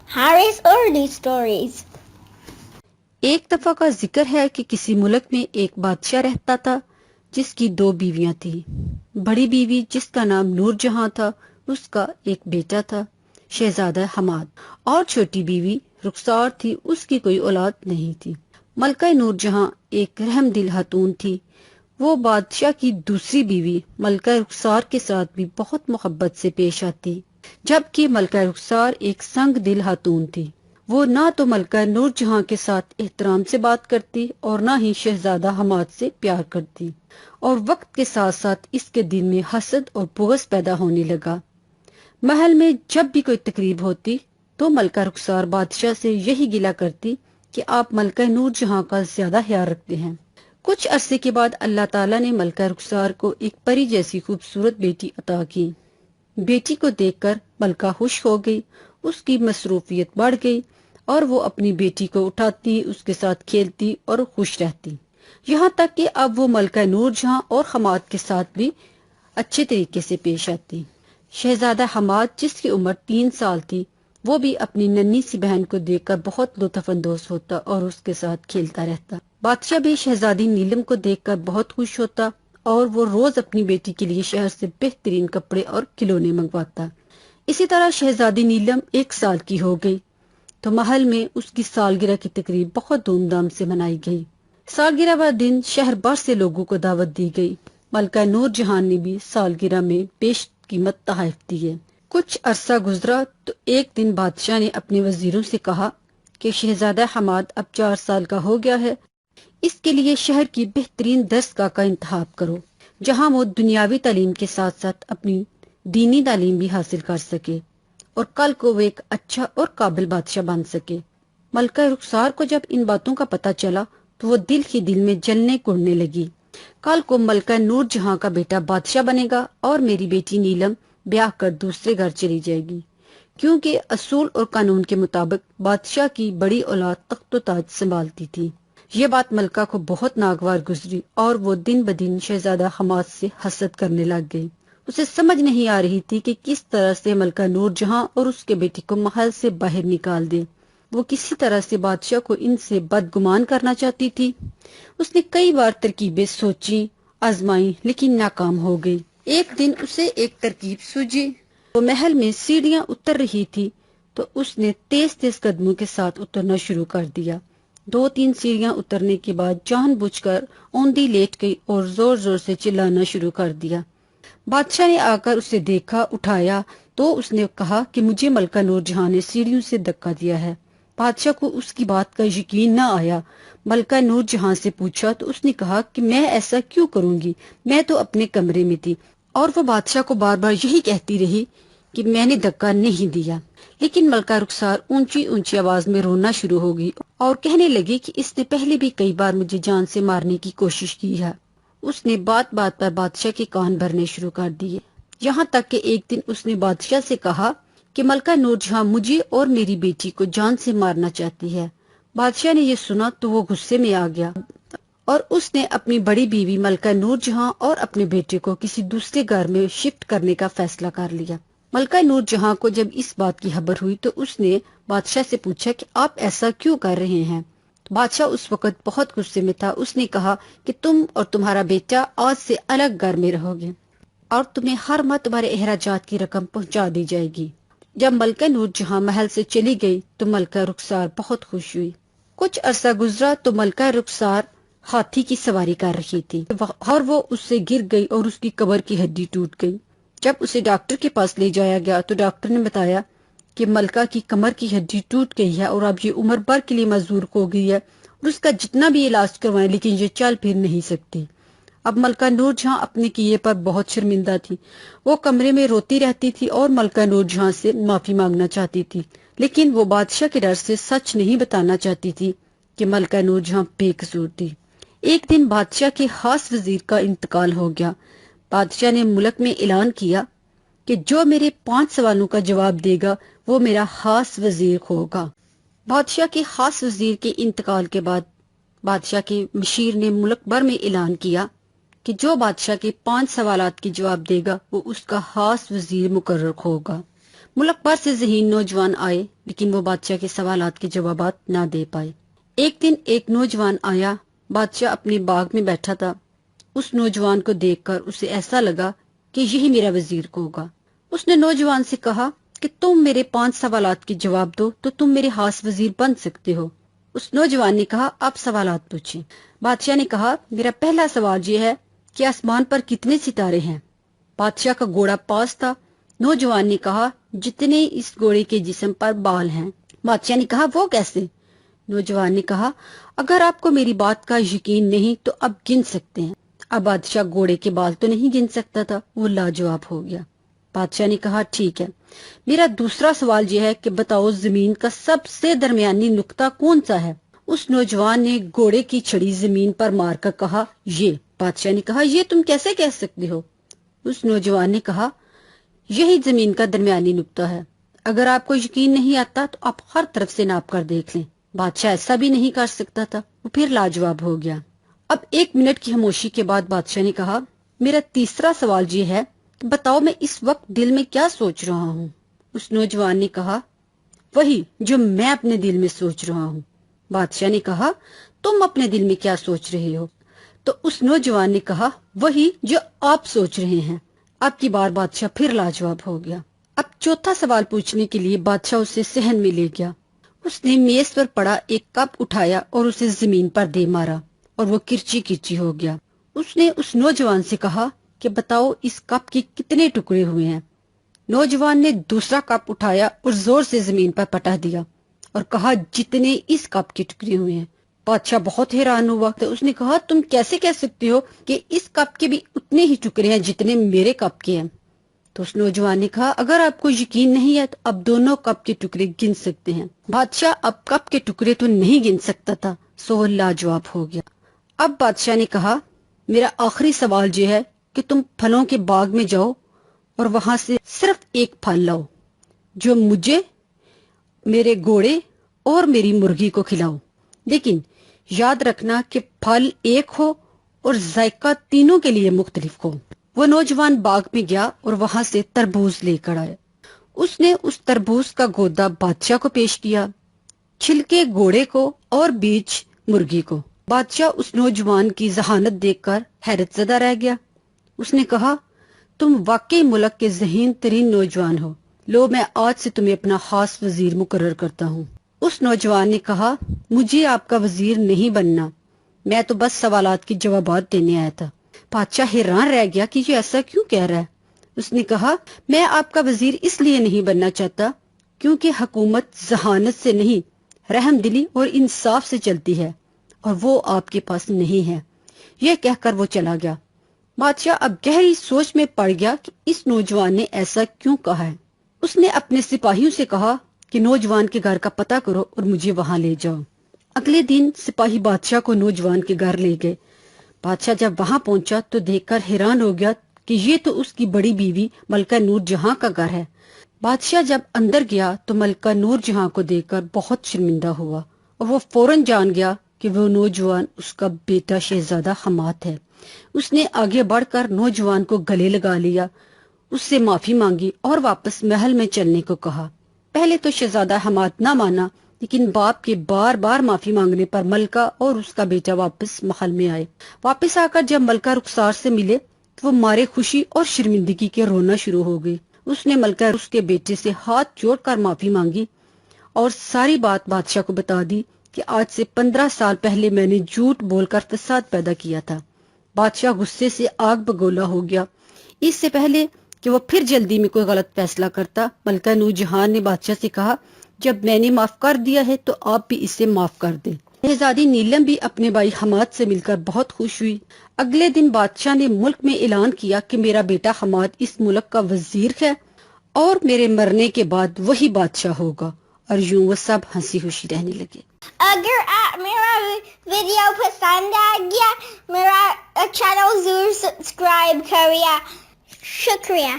Harry's early stories. ایک دفعہ کا ذکر ہے کہ کسی ملک میں ایک بادشاہ رہتا تھا جس کی 2 بیویاں تھیں۔ بڑی بیوی جس کا نام نور جہاں تھا، اس کا ایک بیٹا تھا شہزادہ حماد، اور چھوٹی بیوی رخسار تھی، اس کی کوئی اولاد نہیں تھی۔ ملکہ نور جہاں ایک رحم دل خاتون تھی۔ وہ بادشاہ کی دوسری بیوی ملکہ رخسار کے ساتھ بھی بہت محبت سے پیش آتی، جبکہ ملکہ رخسار ایک سنگ دل خاتون تھی۔ وہ نہ تو ملکہ نور جہاں کے ساتھ احترام سے بات کرتی اور نہ ہی شہزادہ حماد سے پیار کرتی، اور وقت کے ساتھ ساتھ اس کے دل میں حسد اور بغض پیدا ہونے لگا۔ محل میں جب بھی کوئی تقریب ہوتی تو ملکہ رخسار بادشاہ سے یہی گلہ کرتی کہ آپ ملکہ نور جہاں کا زیادہ خیال رکھتے ہیں۔ کچھ عرصے کے بعد اللہ تعالیٰ نے ملکہ رخسار کو ایک پری جیسی خوبصورت بیٹی عطا کی۔ بیٹی کو دیکھ کر ملکہ خوش ہو گئی، اس کی مصروفیت بڑھ گئی اور وہ اپنی بیٹی کو اٹھاتی، اس کے ساتھ کھیلتی اور خوش رہتی، یہاں تک کہ اب وہ ملکہ نور جہاں اور حماد کے ساتھ بھی اچھے طریقے سے پیش آتی۔ شہزادہ حماد جس کی عمر 3 سال تھی، وہ بھی اپنی ننھی سی بہن کو دیکھ کر بہت لطف اندوز ہوتا اور اس کے ساتھ کھیلتا رہتا۔ بادشاہ بھی شہزادی نیلم کو دیکھ کر بہت خوش ہوتا اور وہ روز اپنی بیٹی کے لیے شہر سے بہترین کپڑے اور کھلونے منگواتا۔ اسی طرح شہزادی نیلم 1 سال کی ہو گئی تو محل میں اس کی سالگرہ کی تقریب بہت دھوم دھام سے منائی گئی۔ سالگرہ والے دن شہر بھر سے لوگوں کو دعوت دی گئی۔ ملکہ نور جہاں نے بھی سالگرہ میں بیش قیمت تحائف دیے۔ کچھ عرصہ گزرا تو ایک دن بادشاہ نے اپنے وزیروں سے کہا کہ شہزادہ حماد اب 4 سال کا ہو گیا ہے، اس کے لیے شہر کی بہترین درسگاہ کا انتخاب کرو، جہاں وہ دنیاوی تعلیم کے ساتھ ساتھ اپنی دینی تعلیم بھی حاصل کر سکے اور کل کو وہ ایک اچھا اور قابل بادشاہ بن سکے۔ ملکہ رخسار کو جب ان باتوں کا پتہ چلا تو وہ دل ہی دل میں جلنے کوڑنے لگی۔ کل کو ملکہ نور جہاں کا بیٹا بادشاہ بنے گا اور میری بیٹی نیلم بیاہ کر دوسرے گھر چلی جائے گی، کیونکہ اصول اور قانون کے مطابق بادشاہ کی بڑی اولاد تخت و تاج سنبھالتی تھی۔ یہ بات ملکہ کو بہت ناگوار گزری اور وہ دن بدن شہزادہ حماد سے حسد کرنے لگ گئی۔ اسے سمجھ نہیں آ رہی تھی کہ کس طرح سے ملکہ نور جہاں اور اس کے بیٹی کو محل سے باہر نکال دے۔ وہ کسی طرح سے بادشاہ کو ان سے بدگمان کرنا چاہتی تھی۔ اس نے کئی بار ترکیبیں سوچی، آزمائی، لیکن ناکام ہو گئی۔ ایک دن اسے ایک ترکیب سوجی۔ وہ محل میں سیڑھیاں اتر رہی تھی تو اس نے تیز تیز قدموں کے ساتھ اترنا شروع کر دیا۔ 2-3 سیڑھیاں اترنے کے بعد جان بوجھ کر اوندھی لیٹ گئی اور زور زور سے چلانا شروع کر دیا۔ بادشاہ نے آ کر اسے دیکھا، اٹھایا تو اس نے کہا کہ مجھے ملکہ نور جہاں نے سیڑھیوں سے دھکا دیا ہے۔ بادشاہ کو اس کی بات کا یقین نہ آیا۔ ملکہ نور جہاں سے پوچھا تو اس نے کہا کہ میں ایسا کیوں کروں گی، میں تو اپنے کمرے میں تھی، اور وہ بادشاہ کو بار بار یہی کہتی رہی کہ میں نے دھکا نہیں دیا۔ لیکن ملکہ رخسار اونچی اونچی آواز میں رونا شروع ہو گئی اور کہنے لگی کہ اس نے پہلے بھی کئی بار مجھے جان سے مارنے کی کوشش کی ہے۔ اس نے بات بات پر بادشاہ کے کان بھرنے شروع کر دیے، یہاں تک کہ ایک دن اس نے بادشاہ سے کہا کہ ملکہ نور جہاں مجھے اور میری بیٹی کو جان سے مارنا چاہتی ہے۔ بادشاہ نے یہ سنا تو وہ غصے میں آ گیا اور اس نے اپنی بڑی بیوی ملکہ نور جہاں اور اپنے بیٹے کو کسی دوسرے گھر میں شفٹ کرنے کا فیصلہ کر لیا۔ ملکہ نور جہاں کو جب اس بات کی خبر ہوئی تو اس نے بادشاہ سے پوچھا کہ آپ ایسا کیوں کر رہے ہیں؟ بادشاہ اس وقت بہت غصے میں تھا۔ اس نے کہا کہ تم اور تمہارا بیٹا آج سے الگ گھر میں رہو گے اور تمہیں ہر ماہ تمہارے اخراجات کی رقم پہنچا دی جائے گی۔ جب ملکہ نور جہاں محل سے چلی گئی تو ملکہ رخسار بہت خوش ہوئی۔ کچھ عرصہ گزرا تو ملکہ رخسار ہاتھی کی سواری کر رہی تھی اور وہ اس سے گر گئی اور اس کی کمر کی ہڈی ٹوٹ گئی۔ جب اسے ڈاکٹر کے پاس لے جایا گیا تو ڈاکٹر نے بتایا کہ ملکہ کی کمر کی ہڈی ٹوٹ گئی ہے اور اب یہ عمر بھر کے لیے معذور ہو گئی ہے اور اس کا جتنا بھی علاج کروائیں لیکن یہ چل پھر نہیں سکتی۔ اب ملکہ نور جہاں اپنے کیے پر بہت شرمندہ تھی۔ وہ کمرے میں روتی رہتی تھی اور ملکہ نور جہاں سے معافی مانگنا چاہتی تھی، لیکن وہ بادشاہ کے ڈر سے سچ نہیں بتانا چاہتی تھی کہ ملکہ نور جہاں بے قصور تھی۔ ایک دن بادشاہ کے خاص وزیر کا انتقال ہو گیا۔ بادشاہ نے ملک میں اعلان کیا کہ جو میرے 5 سوالوں کا جواب دے گا وہ میرا خاص وزیر ہوگا۔ بادشاہ کے خاص وزیر کے انتقال کے بعد بادشاہ کے مشیر نے ملک بھر میں اعلان کیا کہ جو بادشاہ کے 5 سوالات کے جواب دے گا وہ اس کا خاص وزیر مقرر ہوگا۔ ملک بھر سے ذہین نوجوان آئے لیکن وہ بادشاہ کے سوالات کے جوابات نہ دے پائے۔ ایک دن ایک نوجوان آیا، بادشاہ اپنے باغ میں بیٹھا تھا۔ اس نوجوان کو دیکھ کر اسے ایسا لگا کہ یہی میرا وزیر ہوگا۔ اس نے نوجوان سے کہا کہ تم میرے 5 سوالات کے جواب دو تو تم میرے خاص وزیر بن سکتے ہو۔ اس نوجوان نے کہا آپ سوالات پوچھیں۔ بادشاہ نے کہا میرا پہلا سوال یہ ہے کہ آسمان پر کتنے ستارے ہیں؟ بادشاہ کا گھوڑا پاس تھا۔ نوجوان نے کہا جتنے اس گھوڑے کے جسم پر بال ہیں۔ بادشاہ نے کہا وہ کیسے؟ نوجوان نے کہا اگر آپ کو میری بات کا یقین نہیں تو اب گن سکتے ہیں۔ اب بادشاہ گھوڑے کے بال تو نہیں گن سکتا تھا، وہ لاجواب ہو گیا۔ بادشاہ نے کہا ٹھیک ہے، میرا دوسرا سوال یہ ہے کہ بتاؤ زمین کا سب سے درمیانی نقطہ کون سا ہے؟ اس نوجوان نے گھوڑے کی چھڑی زمین پر مار کر کہا یہ۔ بادشاہ نے کہا یہ تم کیسے کہہ سکتے ہو؟ اس نوجوان نے کہا یہی زمین کا درمیانی نقطہ ہے، اگر آپ کو یقین نہیں آتا تو آپ ہر طرف سے ناپ کر دیکھ لیں۔ بادشاہ ایسا بھی نہیں کر سکتا تھا، وہ پھر لاجواب ہو گیا۔ اب 1 منٹ کی خاموشی کے بعد بادشاہ نے کہا میرا تیسرا سوال یہ ہے کہ بتاؤ میں اس وقت دل میں کیا سوچ رہا ہوں؟ اس نوجوان نے کہا وہی جو میں اپنے دل میں سوچ رہا ہوں۔ بادشاہ نے کہا تم اپنے دل میں کیا سوچ رہے ہو؟ تو اس نوجوان نے کہا وہی جو آپ سوچ رہے ہیں۔ اب کی بار بادشاہ پھر لاجواب ہو گیا۔ اب چوتھا سوال پوچھنے کے لیے بادشاہ اسے صحن میں لے گیا۔ اس نے میز پر پڑا ایک کپ اٹھایا اور اسے زمین پر دے مارا اور وہ کرچی کرچی ہو گیا۔ اس نے اس نوجوان سے کہا کہ بتاؤ اس کپ کے کتنے ٹکڑے ہوئے ہیں؟ نوجوان نے دوسرا کپ اٹھایا اور زور سے زمین پر پٹا دیا اور کہا جتنے اس کپ کے ٹکڑے ہوئے ہیں۔ بادشاہ بہت حیران ہوا۔ اس نے کہا تم کیسے کہہ سکتے ہو کہ اس کپ کے بھی اتنے ہی ٹکڑے ہیں جتنے میرے کپ کے ہیں؟ تو اس نوجوان نے کہا اگر آپ کو یقین نہیں ہے تو اب دونوں کپ کے ٹکڑے گن سکتے ہیں۔ بادشاہ اب کپ کے ٹکڑے تو نہیں گن سکتا تھا، سو وہ لاجواب ہو گیا۔ اب بادشاہ نے کہا میرا آخری سوال یہ ہے کہ تم پھلوں کے باغ میں جاؤ اور وہاں سے صرف ایک پھل لاؤ جو مجھے، میرے گھوڑے اور میری مرغی کو کھلاؤ، لیکن یاد رکھنا کہ پھل ایک ہو اور ذائقہ تینوں کے لیے مختلف ہو۔ وہ نوجوان باغ میں گیا اور وہاں سے تربوز لے کر آیا۔ اس نے اس تربوز کا گودا بادشاہ کو پیش کیا، چھلکے گھوڑے کو اور بیج مرغی کو۔ بادشاہ اس نوجوان کی ذہانت دیکھ کر حیرت زدہ رہ گیا۔ اس نے کہا تم واقعی ملک کے ذہین ترین نوجوان ہو، لو میں آج سے تمہیں اپنا خاص وزیر مقرر کرتا ہوں۔ اس نوجوان نے کہا مجھے آپ کا وزیر نہیں بننا، میں تو بس سوالات کے جوابات دینے آیا تھا۔ بادشاہ حیران رہ گیا کہ یہ ایسا کیوں کہہ رہا ہے۔ اس نے کہا میں آپ کا وزیر اس لیے نہیں بننا چاہتا کیونکہ حکومت ذہانت سے نہیں، رحم دلی اور انصاف سے چلتی ہے اور وہ آپ کے پاس نہیں ہے۔ یہ کہہ کر وہ چلا گیا۔ بادشاہ اب گہری سوچ میں پڑ گیا کہ اس نوجوان نے ایسا کیوں کہا ہے۔ اس نے اپنے سپاہیوں سے کہا کہ نوجوان کے گھر کا پتہ کرو اور مجھے وہاں لے جاؤ۔ اگلے دن سپاہی بادشاہ کو نوجوان کے گھر لے گئے۔ بادشاہ جب وہاں پہنچا تو دیکھ کر حیران ہو گیا کہ یہ تو اس کی بڑی بیوی ملکہ نور جہاں کا گھر ہے۔ بادشاہ جب اندر گیا تو ملکہ نور جہاں کو دیکھ کر بہت شرمندہ ہوا اور وہ فوراً جان گیا کہ وہ نوجوان اس کا بیٹا شہزادہ حماد ہے۔ اس نے آگے بڑھ کر نوجوان کو گلے لگا لیا، اس سے معافی مانگی اور واپس محل میں چلنے کو کہا۔ پہلے تو شہزادہ حماد نہ مانا، لیکن باپ کے بار بار معافی مانگنے پر ملکہ اور اس کا بیٹا واپس محل میں آئے۔ واپس آ کر جب ملکہ رخسار سے ملے تو وہ مارے خوشی اور شرمندگی کے رونا شروع ہو گئی۔ اس نے ملکہ اس کے بیٹے سے ہاتھ جوڑ کر معافی مانگی اور ساری بات بادشاہ کو بتا دی کہ آج سے 15 سال پہلے میں نے جھوٹ بول کر فساد پیدا کیا تھا۔ بادشاہ غصے سے آگ بگولا ہو گیا۔ اس سے پہلے کہ وہ پھر جلدی میں کوئی غلط فیصلہ کرتا، ملکہ نور جہاں نے بادشاہ سے کہا جب میں نے معاف کر دیا ہے تو آپ بھی اسے معاف کر دیں۔ شہزادی نیلم بھی اپنے بھائی حماد سے مل کر بہت خوش ہوئی۔ اگلے دن بادشاہ نے ملک میں اعلان کیا کہ میرا بیٹا حماد اس ملک کا وزیر ہے اور میرے مرنے کے بعد وہی بادشاہ ہوگا، اور یوں وہ سب ہنسی خوشی رہنے لگے۔ اگر میرا ویڈیو پسند آ گیا میرا چینل ضرور سبسکرائب کریے۔ شکریہ۔